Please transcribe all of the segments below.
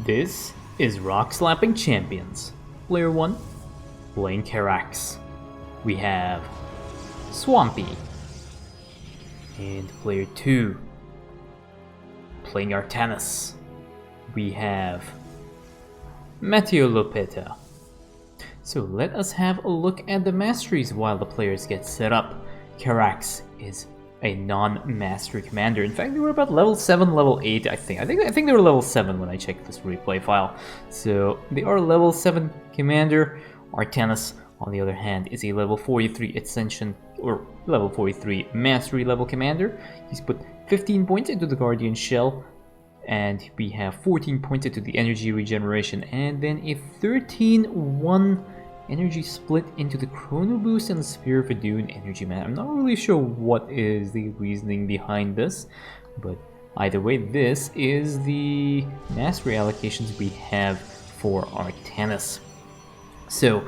This is Rockslapping Champions. Player 1, playing Carax. We have Swampy. And player 2, playing Artanis. We have Meteolopeta. So let us have a look at the masteries while the players get set up. Carax is a non-mastery commander. In fact, they were about level 7, level 8, I think. I think they were level 7 when I checked this replay file. So they are level 7 commander. Artanis, on the other hand, is a level 43 Ascension or level 43 mastery level commander. He's put 15 points into the Guardian Shell, and we have 14 points into the energy regeneration, and then a 13-1 energy split into the Chrono Boost and the Spear of Adun energy man. I'm not really sure what is the reasoning behind this, but either way, this is the mastery allocations we have for Artanis. So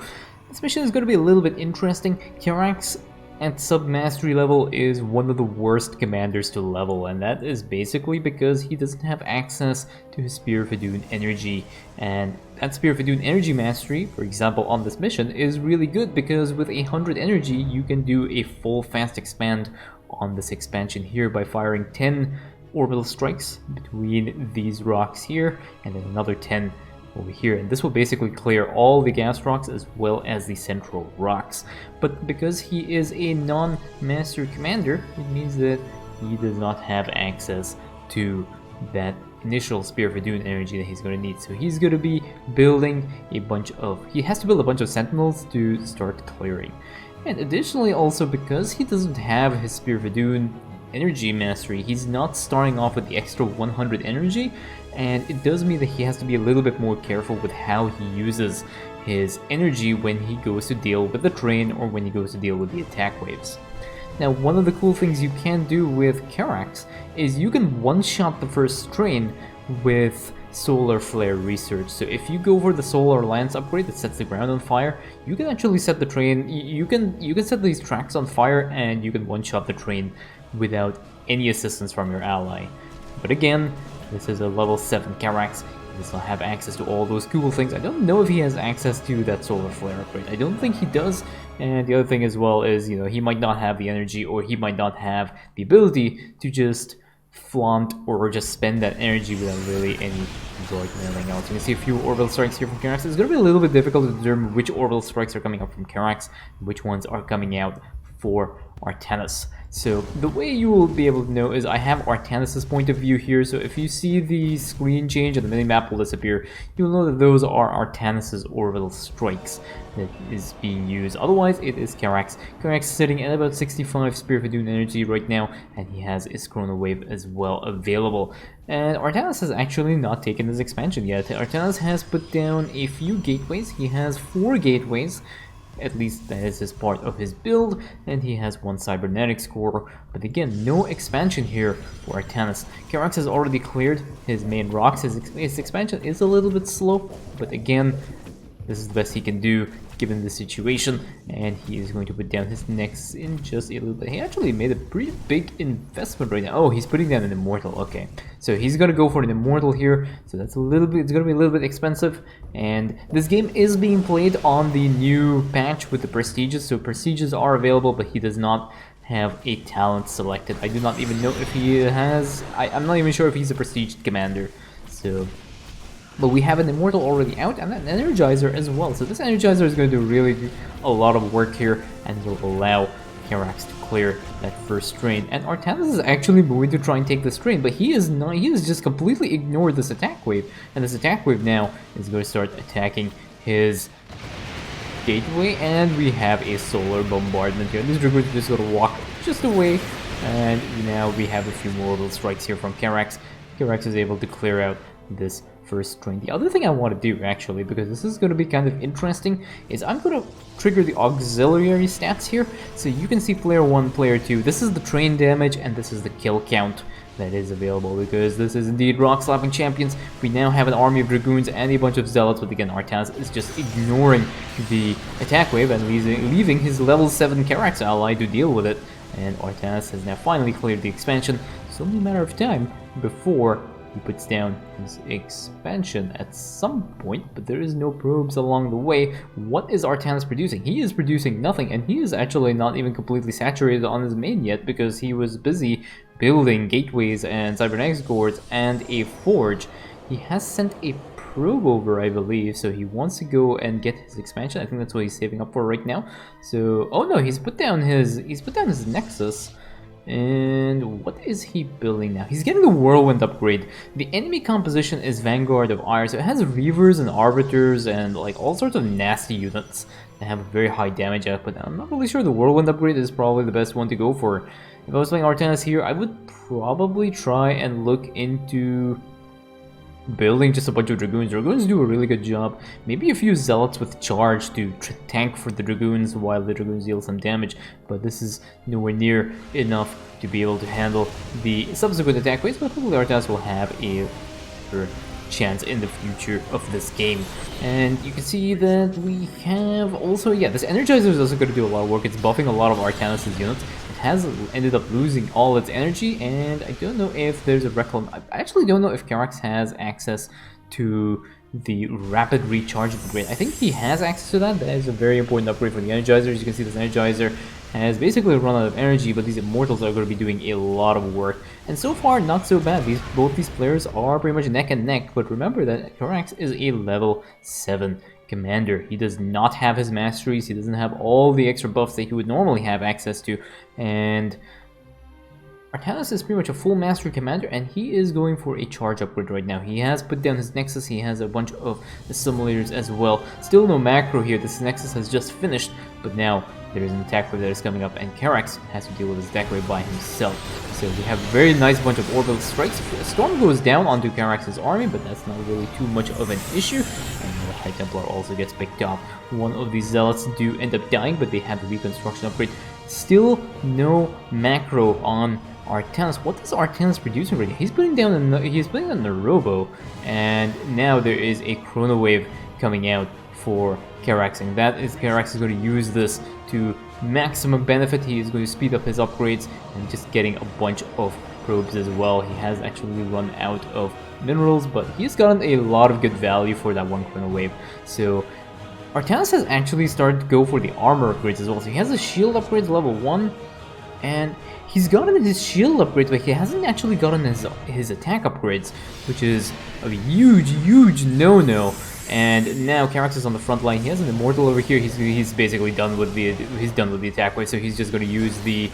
this mission is going to be a little bit interesting. Carax at sub-mastery level is one of the worst commanders to level, and that is basically because he doesn't have access to his Spear of Adun energy. And that Spear of Adun energy mastery, for example on this mission, is really good because with 100 energy you can do a full fast expand on this expansion here by firing 10 orbital strikes between these rocks here and then another 10 over here, and this will basically clear all the gas rocks as well as the central rocks. But because he is a non-master commander, it means that he does not have access to that initial Spear of Adun energy that he's going to need. So he's going to be building he has to build a bunch of sentinels to start clearing. And additionally, also because he doesn't have his Spear of Adun energy mastery, he's not starting off with the extra 100 energy, and it does mean that he has to be a little bit more careful with how he uses his energy when he goes to deal with the train or when he goes to deal with the attack waves. Now, one of the cool things you can do with Carax is you can one-shot the first train with Solar Flare Research. So if you go for the Solar Lance upgrade that sets the ground on fire, you can actually set the train, you can set these tracks on fire, and you can one-shot the train without any assistance from your ally. But again, this is a level 7 Carax. He does not have access to all those cool things. I don't know if he has access to that Solar Flare upgrade. I don't think he does. And the other thing as well is, he might not have the energy, or he might not have the ability to just flaunt or just spend that energy without really any joy and anything else. You can see a few orbital strikes here from Carax. It's going to be a little bit difficult to determine which orbital strikes are coming up from Carax and which ones are coming out for Artanis. So the way you will be able to know is I have Artanis' point of view here, so if you see the screen change and the minimap will disappear, you'll know that those are Artanis' orbital strikes that is being used. Otherwise, it is Carax. Carax is sitting at about 65 Spear of Adun energy right now, and he has his Chrono Wave as well available. And Artanis has actually not taken his expansion yet. Artanis has put down a few gateways. He has 4 gateways. At least that is his part of his build, and he has 1 cybernetics core, but again, no expansion here for Artanis. Carax has already cleared his main rocks. His expansion is a little bit slow, but again, this is the best he can do given the situation, and he is going to put down his next in just a little bit. He actually made a pretty big investment right now. Oh, he's putting down an immortal. Okay, so he's gonna go for an immortal here, so that's it's gonna be a little bit expensive. And this game is being played on the new patch with the prestiges, so prestiges are available, but he does not have a talent selected. I do not even know if he has, I'm not even sure if he's a prestige commander. So but we have an immortal already out and an energizer as well. So this energizer is going to really do a lot of work here and will allow Carax to clear that first train. And Artanis is actually moving to try and take this train, but he has just completely ignored this attack wave. And this attack wave now is going to start attacking his gateway, and we have a solar bombardment here. This Dragoon is just going to walk just away, and now we have a few more orbital strikes here from Carax. Carax is able to clear out this first train. The other thing I want to do, actually, because this is going to be kind of interesting, is I'm going to trigger the auxiliary stats here. So you can see player 1, player 2. This is the train damage, and this is the kill count that is available, because this is indeed Rockslapping Champions. We now have an army of Dragoons and a bunch of Zealots, but again, Artanis is just ignoring the attack wave and leaving his level 7 Carax ally to deal with it. And Artanis has now finally cleared the expansion. It's only a matter of time before He puts down his expansion at some point, but there is no probes along the way. What is Artanis producing? He is producing nothing, and he is actually not even completely saturated on his main yet because he was busy building gateways and cybernetics cores and a forge. He has sent a probe over, I believe, so he wants to go and get his expansion. I think that's what he's saving up for right now. So, oh no, he's put down his nexus. And what is he building now? He's getting the whirlwind upgrade. The enemy composition is Vanguard of Ire, so it has Reavers and Arbiters and like all sorts of nasty units that have a very high damage output. I'm not really sure the whirlwind upgrade is probably the best one to go for. If I was playing Artanis here, I would probably try and look into building just a bunch of Dragoons. Dragoons do a really good job. Maybe a few Zealots with charge to tank for the Dragoons while the Dragoons deal some damage, but this is nowhere near enough to be able to handle the subsequent attack waves, but hopefully Artanis will have a better chance in the future of this game. And you can see that we have also, yeah, this Energizer is also going to do a lot of work. It's buffing a lot of Artanis' units. Has ended up losing all its energy, and I don't know if there's a I actually don't know if Karax has access to the rapid recharge upgrade. I think he has access to that. That is a very important upgrade for the Energizer. As you can see, this Energizer has basically run out of energy, but these Immortals are going to be doing a lot of work. And so far, not so bad. Both these players are pretty much neck and neck, but remember that Karax is a level 7 commander. He does not have his masteries, he doesn't have all the extra buffs that he would normally have access to, and Artanis is pretty much a full mastery commander, and he is going for a charge upgrade right now. He has put down his Nexus, he has a bunch of assimilators as well. Still no macro here, this Nexus has just finished, but now there is an attack wave that is coming up, and Karax has to deal with his attack wave by himself. So we have a very nice bunch of orbital strikes. A storm goes down onto Karax's army, but that's not really too much of an issue. And the High Templar also gets picked off. One of these Zealots do end up dying, but they have the reconstruction upgrade. Still no macro on Artanis. What is Artanis producing right now? He's putting down the Robo, and now there is a Chrono Wave coming out for Karax, and Karax is going to use this to maximum benefit. He is going to speed up his upgrades and just getting a bunch of probes as well. He has actually run out of minerals, but he's gotten a lot of good value for that one Chrono Wave. So Artanis has actually started to go for the armor upgrades as well. So he has a shield upgrades level 1, and he's gotten his shield upgrades, but he hasn't actually gotten his attack upgrades, which is a huge no-no. And now Karax is on the front line. He has an Immortal over here. He's basically done with the attack wave, so he's just going to use the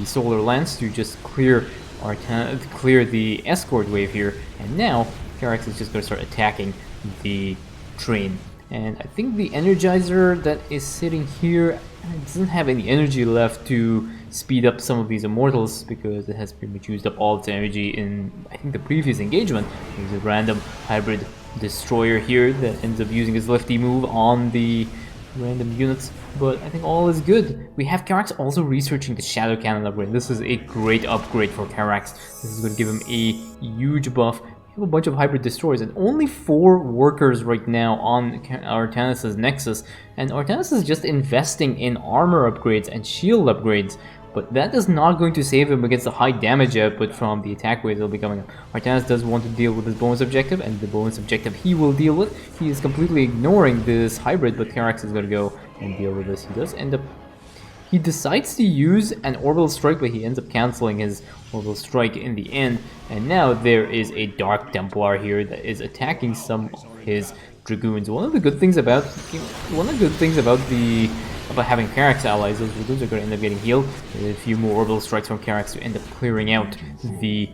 Solar Lance to just clear the escort wave here. And now Karax is just going to start attacking the train. And I think the Energizer that is sitting here doesn't have any energy left to speed up some of these Immortals because it has pretty much used up all its energy in, I think, the previous engagement. There's a random hybrid destroyer here that ends up using his lefty move on the random units, but I think all is good. We have Karax also researching the Shadow Cannon upgrade. This is a great upgrade for Karax. This is going to give him a huge buff. We have a bunch of hybrid destroyers and only 4 workers right now on Artanis' Nexus, and Artanis is just investing in armor upgrades and shield upgrades. But that is not going to save him against the high damage output from the attack waves that will be coming up. Artanis does want to deal with his bonus objective, and the bonus objective he will deal with. He is completely ignoring this hybrid, but Karax is going to go and deal with this. He does end up... He decides to use an orbital strike, but he ends up cancelling his orbital strike in the end. And now there is a Dark Templar here that is attacking some of his Dragoons. One of the good things about having Karax allies, those Dragoons are going to end up getting healed. There's a few more orbital strikes from Karax to end up clearing out the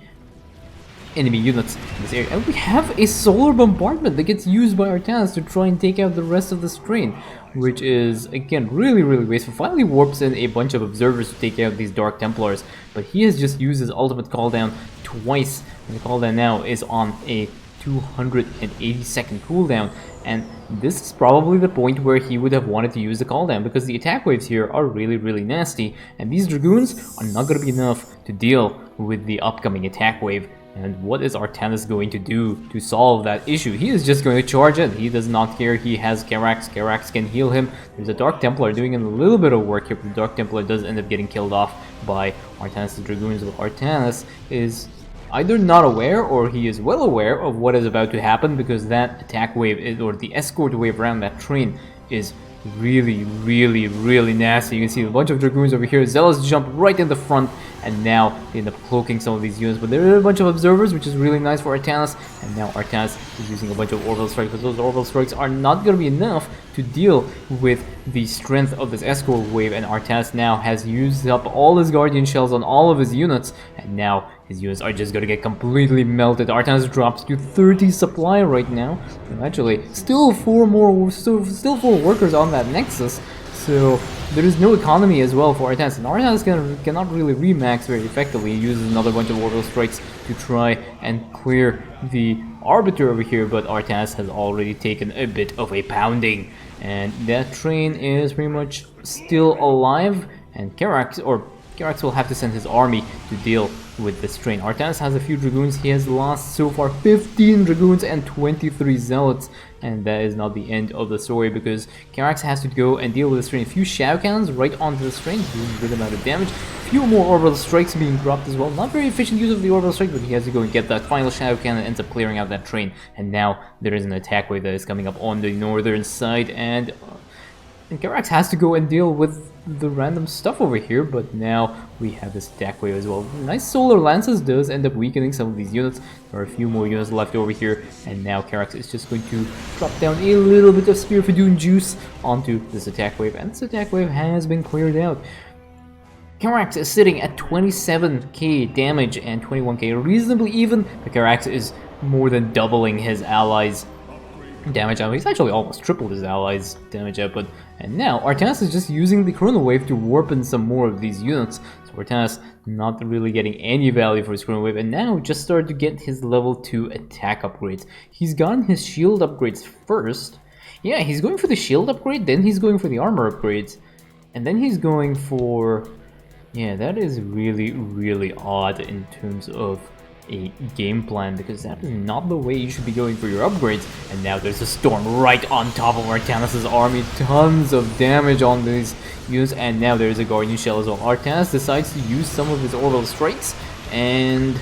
enemy units in this area. And we have a solar bombardment that gets used by Artanis to try and take out the rest of this train, which is, again, really wasteful. Finally warps in a bunch of observers to take out these Dark Templars, but he has just used his ultimate cooldown twice, and the cooldown now is on a 280-second cooldown, and this is probably the point where he would have wanted to use the cooldown, because the attack waves here are really nasty, and these Dragoons are not going to be enough to deal with the upcoming attack wave. And what is Artanis going to do to solve that issue? He is just going to charge in. He does not care. He has Karax. Karax can heal him. There's a Dark Templar doing a little bit of work here, but the Dark Templar does end up getting killed off by Artanis' Dragoons. But Artanis is either not aware or he is well aware of what is about to happen, because that attack wave or the escort wave around that train is really nasty. You can see a bunch of Dragoons over here. Zealots jump right in the front, and now they end up cloaking some of these units. But there are a bunch of observers, which is really nice for Artanis. And now Artanis is using a bunch of orbital strikes, but those orbital strikes are not going to be enough to deal with the strength of this escort wave. And Artanis now has used up all his Guardian Shells on all of his units, and now his units are just going to get completely melted. Artanis drops to 30 supply right now. And actually, still four workers on that Nexus. So there is no economy as well for Artanis, and Artanis cannot really remax very effectively. He uses another bunch of orbital strikes to try and clear the Arbiter over here, but Artanis has already taken a bit of a pounding, and that train is pretty much still alive, and Karax will have to send his army to deal with this train. Artanis has a few Dragoons. He has lost so far 15 Dragoons and 23 Zealots, and that is not the end of the story, because Karax has to go and deal with this train. A few Shadow Cannons right onto this train, doing a good amount of damage. A few more Orbital Strikes being dropped as well. Not very efficient use of the Orbital Strike, but he has to go and get that final Shadow Cannon, ends up clearing out that train. And now there is an attack wave that is coming up on the northern side, and Karax has to go and deal with the random stuff over here, but now we have this attack wave as well. Nice Solar Lances does end up weakening some of these units. There are a few more units left over here, and now Karax is just going to drop down a little bit of Spear of Doom juice onto this attack wave, and this attack wave has been cleared out. Karax is sitting at 27k damage and 21k, reasonably even, but Karax is more than doubling his allies' damage output. He's actually almost tripled his allies' damage output. And now Artanis is just using the Chrono Wave to warp in some more of these units. So Artanis not really getting any value for his Chrono Wave, and now just started to get his level 2 attack upgrades. He's gotten his shield upgrades first. Yeah, he's going for the shield upgrade, then he's going for the armor upgrades, and then he's going for... Yeah, that is really odd in terms of a game plan, because that is not the way you should be going for your upgrades. And now there's a storm right on top of Artanis' army, tons of damage on these units, and now there's a Guardian Shell as well. Artanis decides to use some of his orbital strikes, and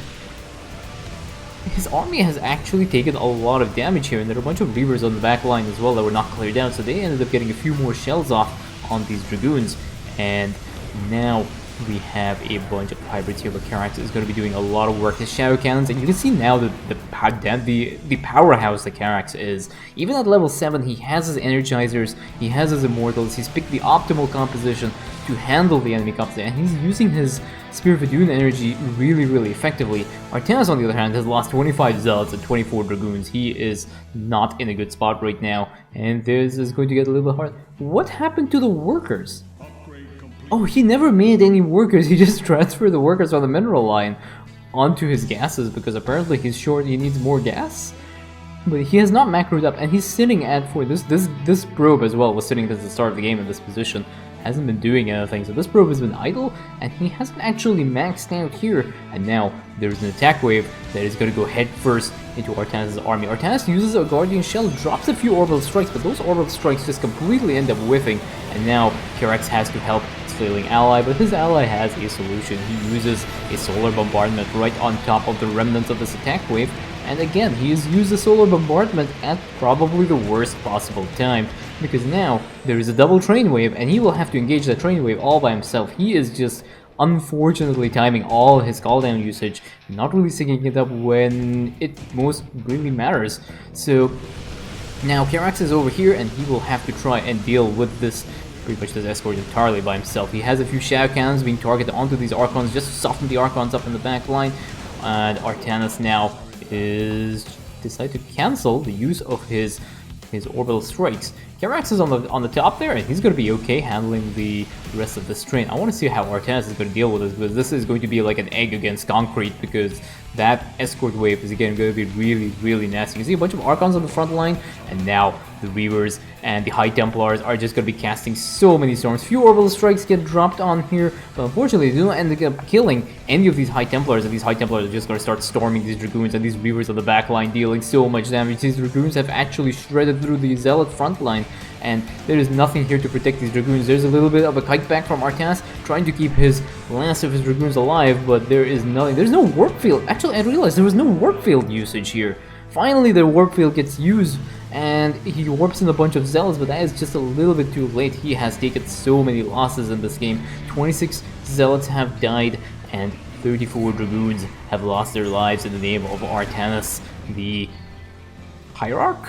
his army has actually taken a lot of damage here, and there are a bunch of Reavers on the back line as well that were not cleared down, so they ended up getting a few more shells off on these Dragoons. And now we have a bunch of hybrids here, but Karax is going to be doing a lot of work. His Shadow Cannons, and you can see now the powerhouse that Karax is. Even at level 7, he has his Energizers, he has his Immortals, he's picked the optimal composition to handle the enemy composition, and he's using his Spear of Adun energy really effectively. Artanis, on the other hand, has lost 25 Zealots and 24 Dragoons. He is not in a good spot right now, and this is going to get a little bit hard. What happened to the workers? Oh, he never made any workers. He just transferred the workers on the mineral line onto his gases, because apparently he's short, he needs more gas. But he has not macroed up, and he's sitting at this probe as well was sitting at the start of the game in this position. Hasn't been doing anything, so this probe has been idle, and he hasn't actually maxed out here. And now there's an attack wave that is going to go head first into Artanis' army. Artanis uses a Guardian Shell, drops a few orbital strikes, but those orbital strikes just completely end up whiffing, and now Karax has to help his flailing ally, but his ally has a solution. He uses a solar bombardment right on top of the remnants of this attack wave, and again, he has used the solar bombardment at probably the worst possible time, because now there is a double train wave, and he will have to engage that train wave all by himself. He is just unfortunately timing all his cooldown usage, not really syncing it up when it most really matters. So now Karax is over here, and he will have to try and deal with this, pretty much this escort entirely by himself. He has a few Shadow Cannons being targeted onto these Archons just to soften the Archons up in the back line, and Artanis now is decided to cancel the use of his orbital strikes. Karax is on the top there, and he's going to be okay handling the rest of this train. I want to see how Artanis is going to deal with this, because this is going to be like an egg against concrete, because that escort wave is again going to be really nasty. You see a bunch of Archons on the front line, and now the Reavers and the High Templars are just going to be casting so many storms. Few orbital strikes get dropped on here, but unfortunately they don't end up killing any of these High Templars, and these High Templars are just going to start storming these Dragoons, and these Reavers on the back line dealing so much damage. These Dragoons have actually shredded through the Zealot front line, and there is nothing here to protect these Dragoons. There's a little bit of a kite back from Artanis, trying to keep his last of his Dragoons alive, but there is nothing. There's no warp field. Actually, I realized there was no warp field usage here. Finally, the warp field gets used, and he warps in a bunch of Zealots, but that is just a little bit too late. He has taken so many losses in this game. 26 Zealots have died, and 34 Dragoons have lost their lives in the name of Artanis, the Hierarch.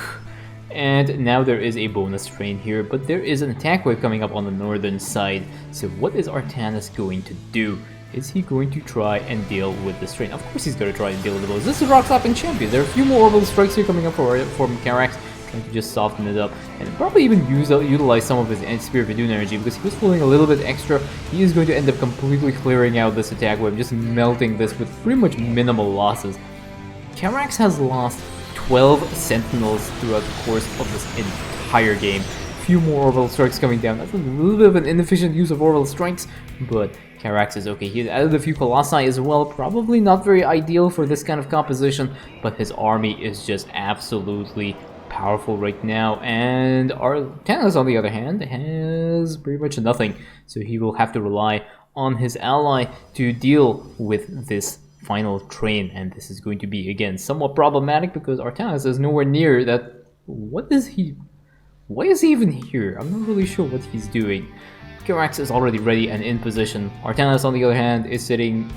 And now there is a bonus train here, but there is an attack wave coming up on the northern side. So what is Artanis going to do? Is he going to try and deal with this train? Of course he's going to try and deal with the blows. This is Rockslapping Champions. There are a few more orbital strikes here coming up from Carax, trying to just soften it up, and probably even utilize some of his Spear of Idun energy, because he was pulling a little bit extra. He is going to end up completely clearing out this attack wave, just melting this with pretty much minimal losses. Carax has lost 12 Sentinels throughout the course of this entire game. Few more orbital strikes coming down. That's a little bit of an inefficient use of orbital strikes, but Carax is okay. He added a few Colossi as well, probably not very ideal for this kind of composition, but his army is just absolutely powerful right now, and Artanis, on the other hand, has pretty much nothing, so he will have to rely on his ally to deal with this final train, and this is going to be, again, somewhat problematic because Artanis is nowhere near that. Why is he even here? I'm not really sure what he's doing. Carax is already ready and in position. Artanis, on the other hand, is sitting,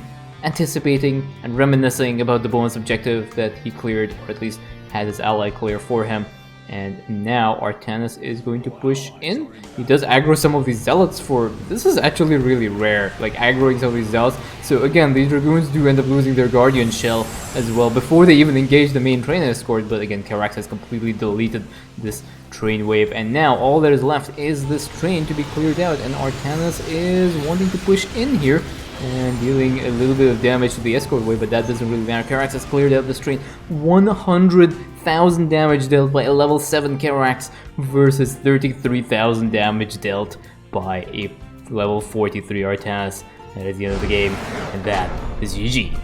anticipating and reminiscing about the bonus objective that he cleared, or at least had his ally clear for him. And now Artanis is going to push in. He does aggro some of these Zealots for... This is actually really rare, like aggroing some of these Zealots. So again, these Dragoons do end up losing their Guardian Shell as well before they even engage the main train escort. But again, Carax has completely deleted this train wave. And now all that is left is this train to be cleared out. And Artanis is wanting to push in here and dealing a little bit of damage to the escort wave, but that doesn't really matter. Carax has cleared out this train. 100,000 damage dealt by a level 7 Carax versus 33,000 damage dealt by a level 43 Artanis. That is the end of the game, and that is GG.